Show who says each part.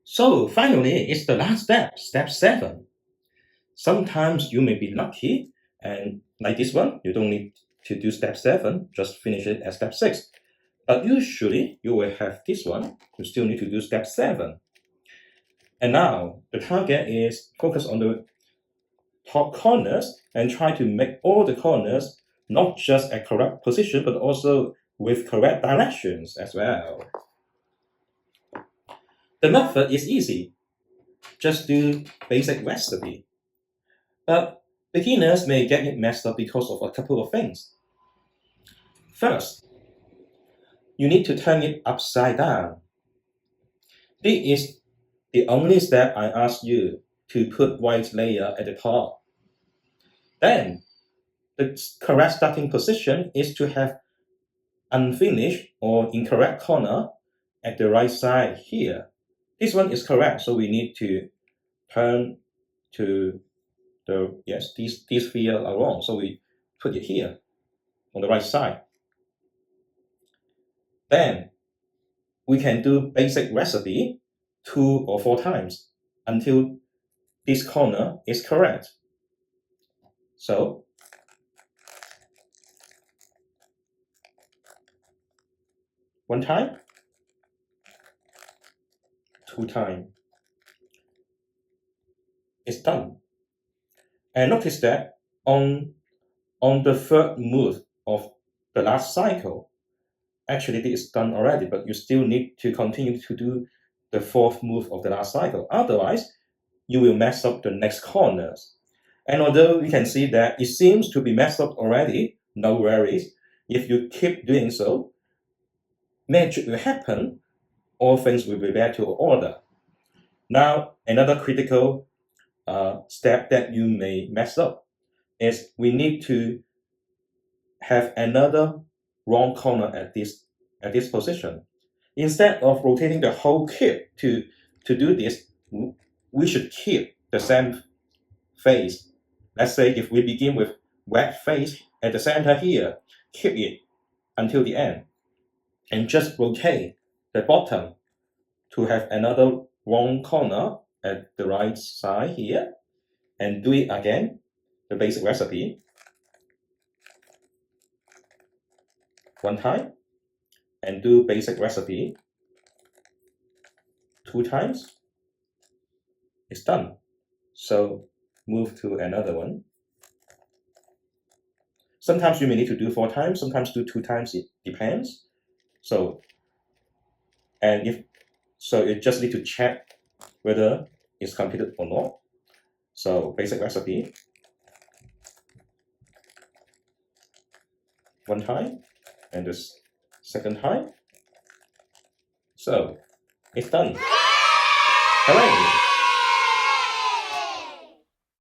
Speaker 1: So finally, it's the last step, step 7. Sometimes you may be lucky, and like this one, you don't need to do step 7, just finish it at step 6. But usually, you will have this one, you still need to do step 7. And now, the target is focus on the top corners and try to make all the corners not just at correct position, but also with correct directions as well. The method is easy. Just do basic recipe. But beginners may get it messed up because of a couple of things. First, you need to turn it upside down. This is the only step I ask you to put white layer at the top. Then, the correct starting position is to have unfinished or incorrect corner at the right side here. This one is correct, so we need to turn to these three are wrong, so we put it here on the right side. Then we can do basic recipe 2 or 4 times until this corner is correct. So one time, 2 times. It's done. And notice that on the third move of the last cycle, actually this is done already, but you still need to continue to do the 4th move of the last cycle. Otherwise, you will mess up the next corners. And although you can see that it seems to be messed up already, no worries. If you keep doing so, magic will happen, all things will be back to order. Now, another critical step that you may mess up is we need to have another wrong corner at this position. Instead of rotating the whole kit to do this, we should keep the same face. Let's say if we begin with wet face at the center here, keep it until the end, and just rotate the bottom to have another wrong corner at the right side here, and do it again, the basic recipe, 1 time, and do basic recipe 2 times. It's done. So move to another one. Sometimes you may need to do 4 times, sometimes do 2 times, it depends. So you just need to check whether it's completed or not. So basic recipe 1 time, and this 2nd time. So it's done. Hooray!